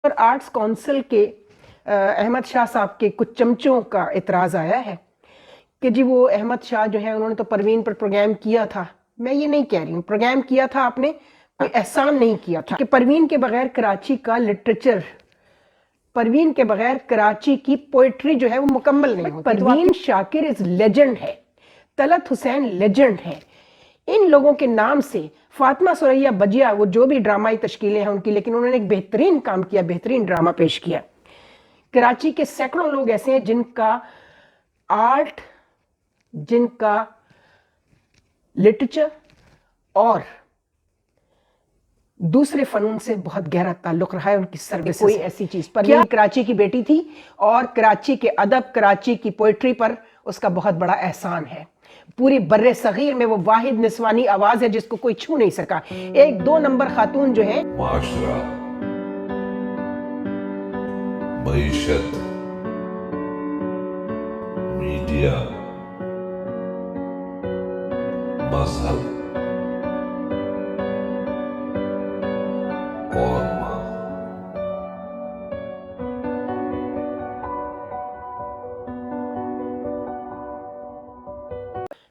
پر arts council کے احمد شاہ صاحب کے کچھ چمچوں کا اعتراض آیا ہے کہ جی وہ احمد شاہ جو ہے انہوں نے تو پروین پر پروگرام کیا تھا. میں یہ نہیں کہہ رہی ہوں پروگرام کیا تھا آپ نے, کوئی احسان نہیں کیا تھا کہ پروین کے بغیر کراچی کا لٹریچر, پروین کے بغیر کراچی کی پوئٹری جو ہے وہ مکمل نہیں ہوتی. پروین شاکر از لیجنڈ ہے, طلعت حسین لیجنڈ ہے. ان لوگوں کے نام سے فاطمہ ثریا بجیا, وہ جو بھی ڈرامائی تشکیلیں ہیں ان کی, لیکن انہوں نے ایک بہترین کام کیا, بہترین ڈرامہ پیش کیا. کراچی کے سینکڑوں لوگ ایسے ہیں جن کا آرٹ, جن کا لٹریچر اور دوسرے فنون سے بہت گہرا تعلق رہا ہے. ان کی سروس کوئی ایسی چیز پر کیا کراچی کی بیٹی تھی اور کراچی کے ادب, کراچی کی پوئٹری پر اس کا بہت بڑا احسان ہے. پوری بر صغیر میں وہ واحد نسوانی آواز ہے جس کو کوئی چھو نہیں سکا. ایک 2 نمبر خاتون جو ہے. معاشرہ, معیشت, میڈیا, مذہب اور ماں.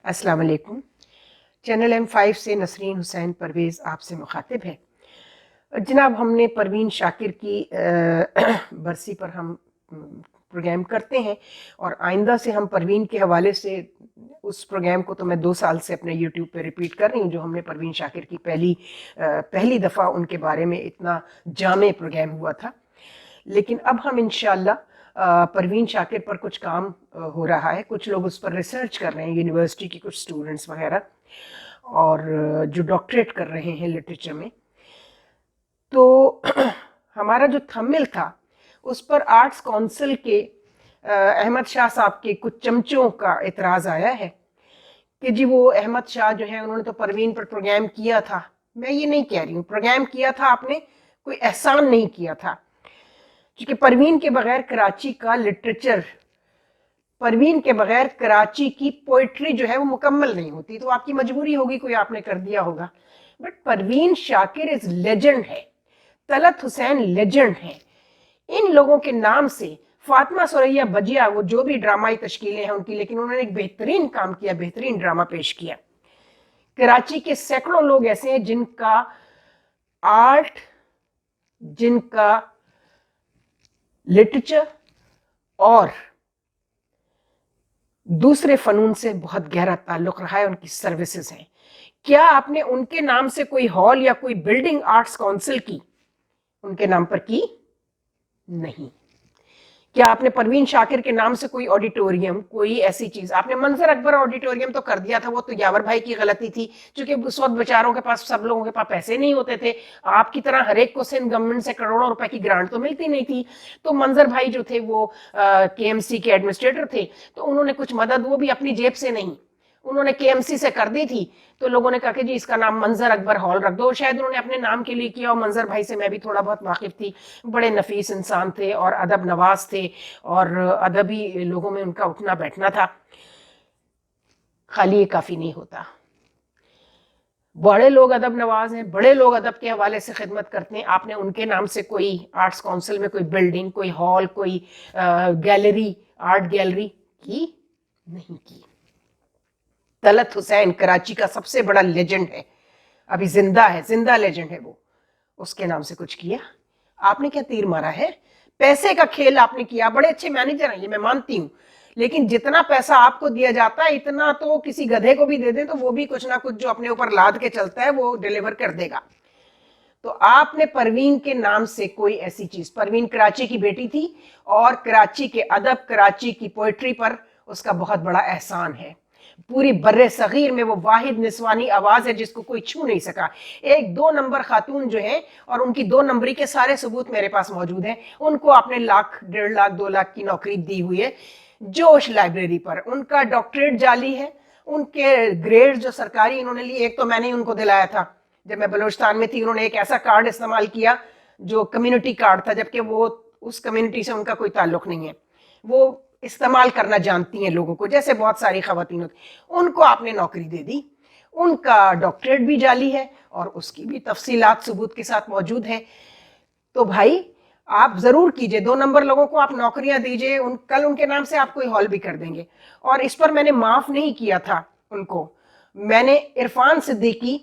السلام علیکم. چینل M5 سے نسرین حسین پرویز آپ سے مخاطب ہے. جناب, ہم نے پروین شاکر کی برسی پر ہم پروگرام کرتے ہیں اور آئندہ سے ہم پروین کے حوالے سے اس پروگرام کو تو میں 2 سال سے اپنے یوٹیوب پہ ریپیٹ کر رہی ہوں, جو ہم نے پروین شاکر کی پہلی دفعہ ان کے بارے میں اتنا جامع پروگرام ہوا تھا. لیکن اب ہم انشاءاللہ پروین شاکر پر کچھ کام ہو رہا ہے, کچھ لوگ اس پر ریسرچ کر رہے ہیں, یونیورسٹی کی کچھ سٹوڈنٹس وغیرہ, اور جو ڈاکٹریٹ کر رہے ہیں لٹریچر میں. تو ہمارا جو تھمل تھا اس پر آرٹس کونسل کے احمد شاہ صاحب کے کچھ چمچوں کا اعتراض آیا ہے کہ جی وہ احمد شاہ جو ہے انہوں نے تو پروین پر پروگرام کیا تھا. میں یہ نہیں کہہ رہی ہوں پروگرام کیا تھا آپ نے, کوئی احسان نہیں کیا تھا, کیونکہ پروین کے بغیر کراچی کا لٹریچر, پروین کے بغیر کراچی کی پوئٹری جو ہے وہ مکمل نہیں ہوتی. تو آپ کی مجبوری ہوگی, کوئی آپ نے کر دیا ہوگا. But Parveen Shakir is legend ہے, طلعت حسین لیجنڈ ہے. ان لوگوں کے نام سے فاطمہ ثریا بجیا, وہ جو بھی ڈرامائی تشکیلیں ہیں ان کی, لیکن انہوں نے ایک بہترین کام کیا, بہترین ڈرامہ پیش کیا. کراچی کے سینکڑوں لوگ ایسے ہیں جن کا آرٹ, جن کا لٹریچر اور دوسرے فنون سے بہت گہرا تعلق رہا ہے. ان کی سروسز ہیں. کیا آپ نے ان کے نام سے کوئی ہال یا کوئی بلڈنگ آرٹس کونسل کی ان کے نام پر کی؟ نہیں. کیا آپ نے پروین شاکر کے نام سے کوئی آڈیٹوریم, کوئی ایسی چیز؟ آپ نے منظر اکبر آڈیٹوریم تو کر دیا تھا, وہ تو یاور بھائی کی غلطی تھی, کیونکہ اس وقت بیچاروں کے پاس, سب لوگوں کے پاس پیسے نہیں ہوتے تھے. آپ کی طرح ہر ایک کو سندھ گورنمنٹ سے کروڑوں روپے کی گرانٹ تو ملتی نہیں تھی. تو منظر بھائی جو تھے وہ KMC کے ایڈمنسٹریٹر تھے, تو انہوں نے کچھ مدد, وہ بھی اپنی جیب سے نہیں, انہوں نے KMC سے کر دی تھی. تو لوگوں نے کہا کہ جی اس کا نام منظر اکبر ہال رکھ دو. شاید انہوں نے اپنے نام کے لیے کیا, اور منظر بھائی سے میں بھی تھوڑا بہت واقف تھی. بڑے نفیس انسان تھے اور ادب نواز تھے, اور ادبی لوگوں میں ان کا اٹھنا بیٹھنا تھا. خالی یہ کافی نہیں ہوتا. بڑے لوگ ادب نواز ہیں, بڑے لوگ ادب کے حوالے سے خدمت کرتے ہیں. آپ نے ان کے نام سے کوئی آرٹس کونسل میں کوئی بلڈنگ, کوئی ہال, کوئی گیلری, آرٹ گیلری کی؟ نہیں کی. طلعت حسین کراچی کا سب سے بڑا لیجنڈ ہے, ابھی زندہ ہے, زندہ لیجنڈ ہے وہ, اس کے نام سے کچھ کیا؟ آپ نے کیا تیر مارا ہے؟ پیسے کا کھیل آپ نے کیا. بڑے اچھے مینیجر ہیں یہ میں مانتی ہوں, لیکن جتنا پیسہ آپ کو دیا جاتا ہے اتنا تو کسی گدھے کو بھی دے دیں تو وہ بھی کچھ نہ کچھ جو اپنے اوپر لاد کے چلتا ہے وہ ڈیلیور کر دے گا. تو آپ نے پروین کے نام سے کوئی ایسی چیز, پروین کراچی کی بیٹی تھی اور کراچی کے ادب, کراچی کی پوئٹری پر اس کا بہت بڑا احسان ہے. پوری بر صغیر میں وہ واحد نسوانی آواز ہے جس کو کوئی چھو نہیں سکا. ایک 2 نمبر خاتون جو ہیں, اور ان کی 2 نمبری کے سارے ثبوت میرے پاس موجود ہیں, ان کو آپ نے 1 لاکھ, 1.5 لاکھ, 2 لاکھ کی نوکری دی ہوئی ہے جوش لائبریری پر. ان کا ڈاکٹریٹ جعلی ہے. ان کے گریڈ جو سرکاری انہوں نے لی, ایک تو میں نے ان کو دلایا تھا جب میں بلوچستان میں تھی, انہوں نے ایک ایسا کارڈ استعمال کیا جو کمیونٹی کارڈ تھا, جبکہ وہ اس کمیونٹی سے ان کا کوئی تعلق نہیں ہے. وہ استعمال کرنا جانتی ہیں لوگوں کو, جیسے بہت ساری خواتین ہوتی. ان کو آپ نے نوکری دے دی. ان کا ڈاکٹریٹ بھی جعلی ہے اور اس کی بھی تفصیلات ثبوت کے ساتھ موجود ہیں. تو بھائی آپ ضرور کیجئے, 2 نمبر لوگوں کو آپ نوکریاں دیجئے, کل ان کے نام سے آپ کوئی ہال بھی کر دیں گے. اور اس پر میں نے معاف نہیں کیا تھا ان کو. میں نے عرفان صدیقی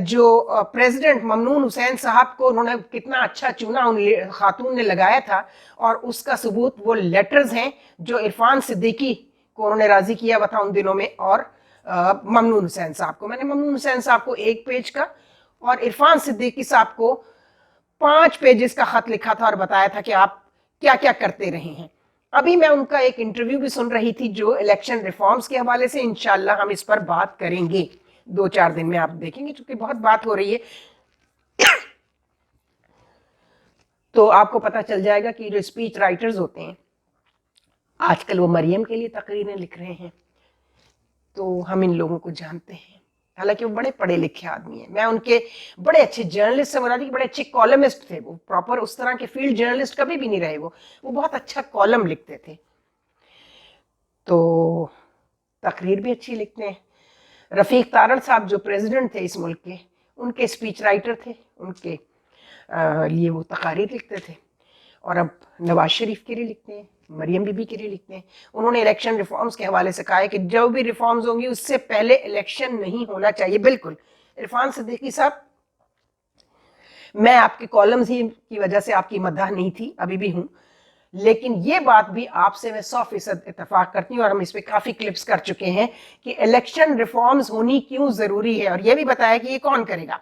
جو پریزیڈنٹ ممنون حسین صاحب کو انہوں نے کتنا اچھا چنا ان خاتون نے لگایا تھا, اور اس کا ثبوت وہ لیٹرز ہیں جو عرفان صدیقی کو انہوں نے راضی کیا ہوا تھا ان دنوں میں, اور ممنون حسین صاحب کو. میں نے ممنون حسین صاحب کو 1 پیج کا اور عرفان صدیقی صاحب کو 5 پیجز کا خط لکھا تھا اور بتایا تھا کہ آپ کیا کیا کرتے رہے ہیں. ابھی میں ان کا ایک انٹرویو بھی سن رہی تھی جو الیکشن ریفارمز کے حوالے سے. انشاءاللہ ہم اس پر بات کریں گے 2-4 دن میں, آپ دیکھیں گے, چونکہ بہت بات ہو رہی ہے تو آپ کو پتہ چل جائے گا کہ جو اسپیچ رائٹرز ہوتے ہیں آج کل وہ مریم کے لیے تقریریں لکھ رہے ہیں. تو ہم ان لوگوں کو جانتے ہیں, حالانکہ وہ بڑے پڑھے لکھے آدمی ہیں. میں ان کے بڑے اچھے جرنلسٹ سے مراد ہے کہ بڑے اچھے کالمسٹ تھے. وہ پراپر اس طرح کے فیلڈ جرنلسٹ کبھی بھی نہیں رہے. وہ بہت اچھا کالم لکھتے تھے, تو تقریر بھی اچھی لکھتے ہیں. رفیق تارڑ صاحب جو پریزیڈنٹ تھے اس ملک کے, ان کے اسپیچ رائٹر تھے, ان کے لیے وہ تقاریر لکھتے تھے. اور اب نواز شریف کے لیے لکھتے ہیں, مریم بی بی کے لیے لکھتے ہیں. انہوں نے الیکشن ریفارمز کے حوالے سے کہا ہے کہ جو بھی ریفارمز ہوں گی اس سے پہلے الیکشن نہیں ہونا چاہیے. بالکل عرفان صدیقی صاحب, میں آپ کے کالمز ہی کی وجہ سے آپ کی مداح نہیں تھی, ابھی بھی ہوں, لیکن یہ بات بھی آپ سے میں 100% اتفاق کرتی ہوں, اور ہم اس پہ کافی کلپس کر چکے ہیں کہ الیکشن ریفارمز ہونی کیوں ضروری ہے, اور یہ بھی بتایا کہ یہ کون کرے گا.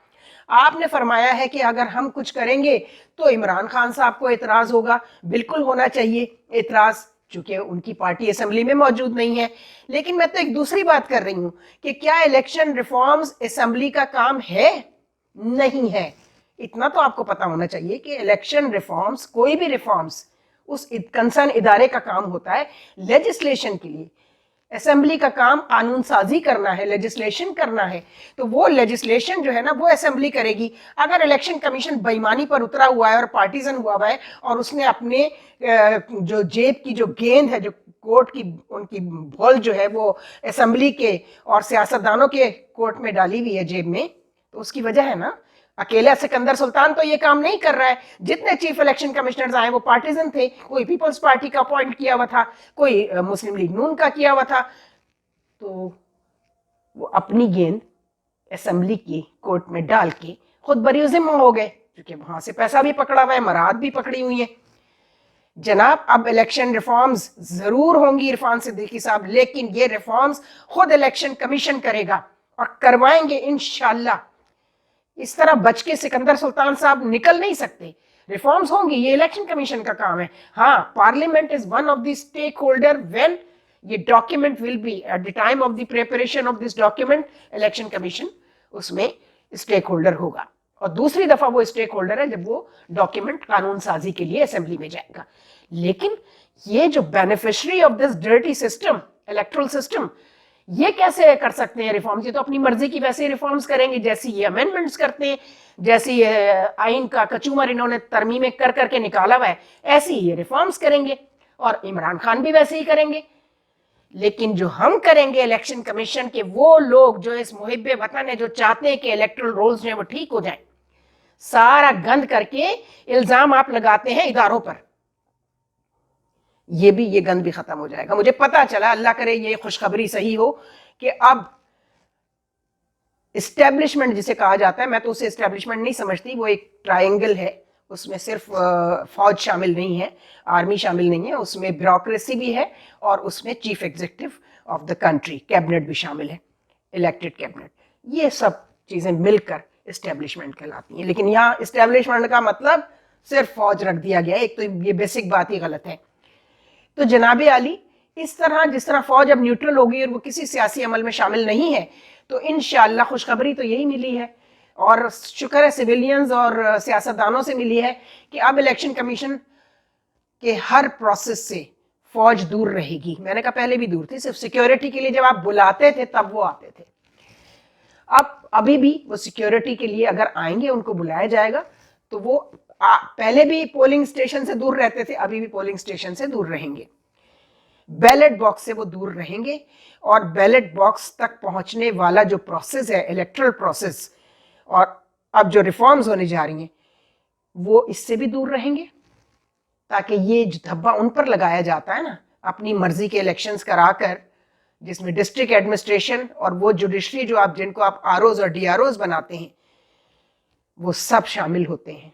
آپ نے فرمایا ہے کہ اگر ہم کچھ کریں گے تو عمران خان صاحب کو اعتراض ہوگا. بالکل ہونا چاہیے اعتراض, چونکہ ان کی پارٹی اسمبلی میں موجود نہیں ہے. لیکن میں تو ایک دوسری بات کر رہی ہوں کہ کیا الیکشن ریفارمز اسمبلی کا کام ہے؟ نہیں ہے. اتنا تو آپ کو پتا ہونا چاہیے کہ الیکشن ریفارمز, کوئی بھی ریفارمز, اس کنسرن ادارے کا کام ہوتا ہے لیجسلیشن کے لیے. اسمبلی کا کام قانون سازی کرنا ہے, لیجسلیشن کرنا ہے. تو وہ لیجسلیشن جو ہے نا وہ اسمبلی کرے گی. اگر الیکشن کمیشن بے ایمانی پر اترا ہوا ہے اور پارٹیزن ہوا ہوا ہے, اور اس نے اپنے جو جیب کی جو گیند ہے, جو کوٹ کی ان کی بال جو ہے وہ اسمبلی کے اور سیاستدانوں کے کوٹ میں ڈالی ہوئی ہے جیب میں, تو اس کی وجہ ہے نا. اکیلا سکندر سلطان تو یہ کام نہیں کر رہا ہے. جتنے چیف الیکشن کمشنرز آئے وہ پارٹیزن تھے. کوئی پیپلز پارٹی کا اپوائنٹ کیا ہوا تھا, کوئی مسلم لیگ نون کا کیا ہوا تھا. تو وہ اپنی گیند اسمبلی کی کورٹ میں ڈال کے خود بری ذمہ ہو گئے, کیونکہ وہاں سے پیسہ بھی پکڑا ہوا ہے, مراد بھی پکڑی ہوئی ہیں. جناب اب الیکشن ریفارمز ضرور ہوں گی عرفان صدیقی صاحب, لیکن یہ ریفارمز خود الیکشن کمیشن کرے گا اور کروائیں گے انشاءاللہ. اس طرح بچ کے سکندر سلطان صاحب نکل نہیں سکتے. ریفارمز ہوں گی, یہ الیکشن کمیشن کا کام ہے. ہاں, parliament is one of the stakeholder when یہ document will be at the time of the preparation of this document, election commission اس میں اسٹیک ہولڈر ہوگا. اور دوسری دفعہ وہ اسٹیک ہولڈر ہے جب وہ ڈاکیومنٹ قانون سازی کے لیے اسمبلی میں جائے گا. لیکن یہ جو beneficiary of this dirty system, electoral system, یہ کیسے کر سکتے ہیں ریفارمز؟ یہ تو اپنی مرضی کی ویسے ریفارمز کریں گے جیسی یہ امینڈمنٹس کرتے ہیں, جیسی یہ آئین کا کچومر انہوں نے ترمیمیں کر کر کے نکالا ہوا ہے, ایسی یہ ریفارمز کریں گے. اور عمران خان بھی ویسے ہی کریں گے. لیکن جو ہم کریں گے الیکشن کمیشن کے, وہ لوگ جو اس محب وطن ہیں, جو چاہتے ہیں کہ الیکٹرل رولز جو ہیں وہ ٹھیک ہو جائیں, سارا گند کر کے الزام آپ لگاتے ہیں اداروں پر, یہ گند بھی ختم ہو جائے گا. مجھے پتا چلا, اللہ کرے یہ خوشخبری صحیح ہو, کہ اب اسٹیبلشمنٹ جسے کہا جاتا ہے, میں تو اسے اسٹیبلشمنٹ نہیں سمجھتی, وہ ایک ٹرائنگل ہے, اس میں صرف فوج شامل نہیں ہے, آرمی شامل نہیں ہے, اس میں بیوروکریسی بھی ہے, اور اس میں chief executive of the country, cabinet بھی شامل ہے, الیکٹڈ کیبنٹ. یہ سب چیزیں مل کر اسٹیبلشمنٹ کہلاتی ہیں. لیکن یہاں اسٹیبلشمنٹ کا مطلب صرف فوج رکھ دیا گیا ہے. ایک تو یہ بیسک بات ہی غلط ہے. تو جناب عالی, اس طرح جس طرح فوج اب نیوٹرل ہوگی اور وہ کسی سیاسی عمل میں شامل نہیں ہے, تو انشاءاللہ خوشخبری تو یہی ملی ہے, اور شکر ہے سویلینز اور سیاستدانوں سے ملی ہے, کہ اب الیکشن کمیشن کے ہر پروسیس سے فوج دور رہے گی. میں نے کہا پہلے بھی دور تھی, صرف سیکیورٹی کے لیے جب آپ بلاتے تھے تب وہ آتے تھے. ابھی بھی وہ سیکیورٹی کے لیے اگر آئیں گے, ان کو بلایا جائے گا, تو وہ پہلے بھی پولنگ سٹیشن سے دور رہتے تھے, ابھی بھی پولنگ سٹیشن سے دور رہیں گے. بیلٹ باکس سے وہ دور رہیں گے, اور بیلٹ باکس تک پہنچنے والا جو پروسیس ہے, الیکٹرل پروسیس, اور اب جو ریفارمز ہونے جا رہی ہیں, وہ اس سے بھی دور رہیں گے. تاکہ یہ جو دھبا ان پر لگایا جاتا ہے نا اپنی مرضی کے الیکشنز کرا کر، جس میں ڈسٹرکٹ ایڈمنسٹریشن اور وہ جوڈیشری جو جن کو آپ آر اوز اور ڈی آر اوز بناتے ہیں، وہ سب شامل ہوتے ہیں.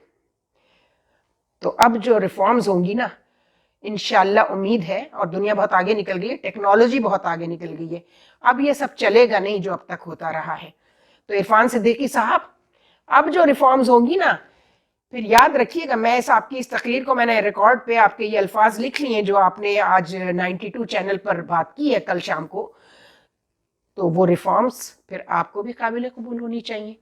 تو اب جو ریفارمز ہوں گی نا، انشاءاللہ امید ہے، اور دنیا بہت آگے نکل گئی ہے، ٹیکنالوجی بہت آگے نکل گئی ہے، اب یہ سب چلے گا نہیں جو اب تک ہوتا رہا ہے. تو عرفان صدیقی صاحب، اب جو ریفارمز ہوں گی نا، پھر یاد رکھیے گا، میں آپ کی اس تقریر کو میں نے ریکارڈ پہ آپ کے یہ الفاظ لکھ لیے ہیں جو آپ نے آج 92 چینل پر بات کی ہے کل شام کو، تو وہ ریفارمز پھر آپ کو بھی قابل قبول ہونی چاہیے.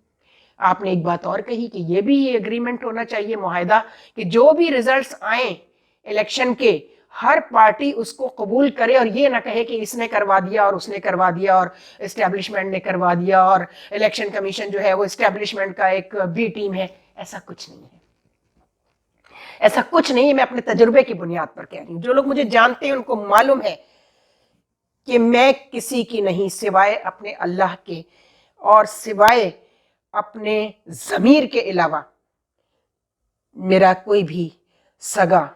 آپ نے ایک بات اور کہی کہ یہ بھی اگریمنٹ ہونا چاہیے، معاہدہ، کہ جو بھی ریزلٹس آئیں الیکشن کے، ہر پارٹی اس کو قبول کرے اور یہ نہ کہے کہ اس نے کروا دیا اور اس نے کروا دیا اور اسٹیبلشمنٹ نے کروا دیا اور الیکشن کمیشن جو ہے وہ اسٹیبلشمنٹ کا ایک بی ٹیم ہے. ایسا کچھ نہیں ہے، ایسا کچھ نہیں ہے. میں اپنے تجربے کی بنیاد پر کہہ رہی ہوں. جو لوگ مجھے جانتے ہیں ان کو معلوم ہے کہ میں کسی کی نہیں سوائے اپنے اللہ کے اور سوائے اپنے ضمیر کے علاوہ میرا کوئی بھی سگا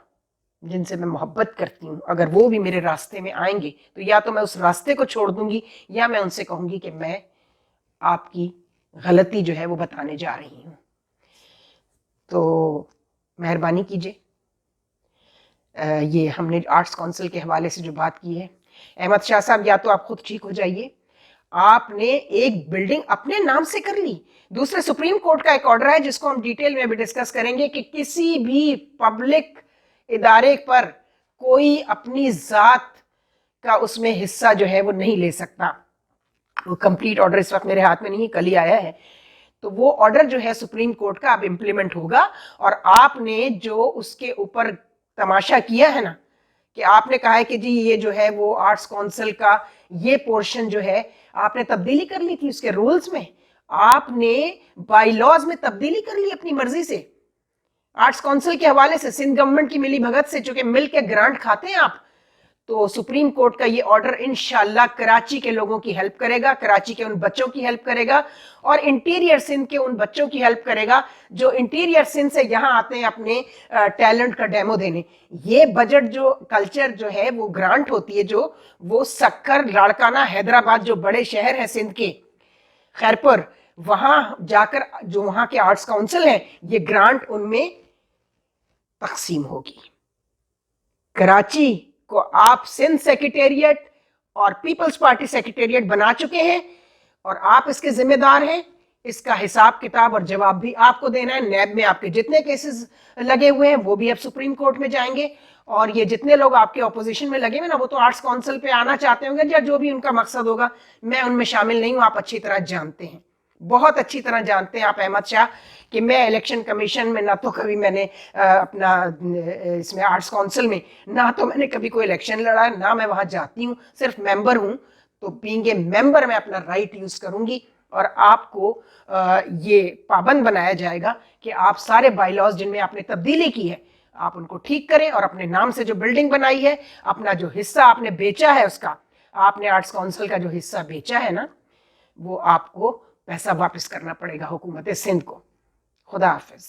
جن سے میں محبت کرتی ہوں اگر وہ بھی میرے راستے میں آئیں گے تو یا تو میں اس راستے کو چھوڑ دوں گی یا میں ان سے کہوں گی کہ میں آپ کی غلطی جو ہے وہ بتانے جا رہی ہوں. تو مہربانی کیجیے، یہ ہم نے آرٹس کونسل کے حوالے سے جو بات کی ہے، احمد شاہ صاحب یا تو آپ خود ٹھیک ہو جائیے. آپ نے ایک بلڈنگ اپنے نام سے کر لی. دوسرے سپریم کورٹ کا ایک آرڈر ہے جس کو ہم ڈیٹیل میں بھی ڈسکس کریں گے کہ کسی بھی پبلک ادارے پر کوئی اپنی ذات کا اس میں حصہ جو ہے وہ نہیں لے سکتا. وہ کمپلیٹ آرڈر اس وقت میرے ہاتھ میں نہیں، کل ہی آیا ہے. تو وہ آرڈر جو ہے سپریم کورٹ کا اب امپلیمنٹ ہوگا. اور آپ نے جو اس کے اوپر تماشا کیا ہے نا، کہ آپ نے کہا ہے کہ جی یہ جو ہے وہ آرٹس کونسل کا یہ پورشن جو ہے آپ نے تبدیلی کر لی تھی اس کے رولز میں، آپ نے بائی لاز میں تبدیلی کر لی اپنی مرضی سے آرٹس کونسل کے حوالے سے، سندھ گورنمنٹ کی ملی بھگت سے، چونکہ مل کے گرانٹ کھاتے ہیں آپ. تو سپریم کورٹ کا یہ آرڈر انشاءاللہ کراچی کے لوگوں کی ہیلپ کرے گا، کراچی کے ان بچوں کی ہیلپ کرے گا اور انٹیریئر سندھ کے ان بچوں کی ہیلپ کرے گا جو انٹیریئر سندھ سے یہاں آتے ہیں اپنے ٹیلنٹ کا ڈیمو دینے. یہ بجٹ جو کلچر جو ہے وہ گرانٹ ہوتی ہے، جو وہ سکر، لاڑکانہ، حیدرآباد جو بڑے شہر ہیں سندھ کے، خیرپور، وہاں جا کر جو وہاں کے آرٹس کونسل ہیں یہ گرانٹ ان میں تقسیم ہوگی. کراچی کو آپ سندھ سیکریٹریٹ اور پیپلز پارٹی سیکریٹریٹ بنا چکے ہیں اور آپ اس کے ذمہ دار ہیں. اس کا حساب کتاب اور جواب بھی آپ کو دینا ہے. نیب میں آپ کے جتنے کیسز لگے ہوئے ہیں وہ بھی اب سپریم کورٹ میں جائیں گے اور یہ جتنے لوگ آپ کے اپوزیشن میں لگے ہوئے نا وہ تو آرٹس کونسل پہ آنا چاہتے ہوں گے یا جو بھی ان کا مقصد ہوگا. میں ان میں شامل نہیں ہوں. آپ اچھی طرح جانتے ہیں، بہت اچھی طرح جانتے ہیں آپ احمد شاہ کہ میں الیکشن کمیشن میں نہ تو کبھی میں نے اپنا اس میں آرٹس کونسل میں نہ تو میں نے کبھی کوئی الیکشن لڑا، نہ میں وہاں جاتی ہوں، صرف ممبر ہوں. تو بینگ اے ممبر میں اپنا رائٹ یوز کروں گی اور آپ کو یہ پابند بنایا جائے گا کہ آپ سارے بائی لاز جن میں آپ نے تبدیلی کی ہے آپ ان کو ٹھیک کریں اور اپنے نام سے جو بلڈنگ بنائی ہے، اپنا جو حصہ آپ نے بیچا ہے، اس کا آپ نے آرٹس کونسل کا جو حصہ بیچا ہے نا، وہ آپ کو پیسہ واپس کرنا پڑے گا حکومت سندھ کو. خدا حافظ.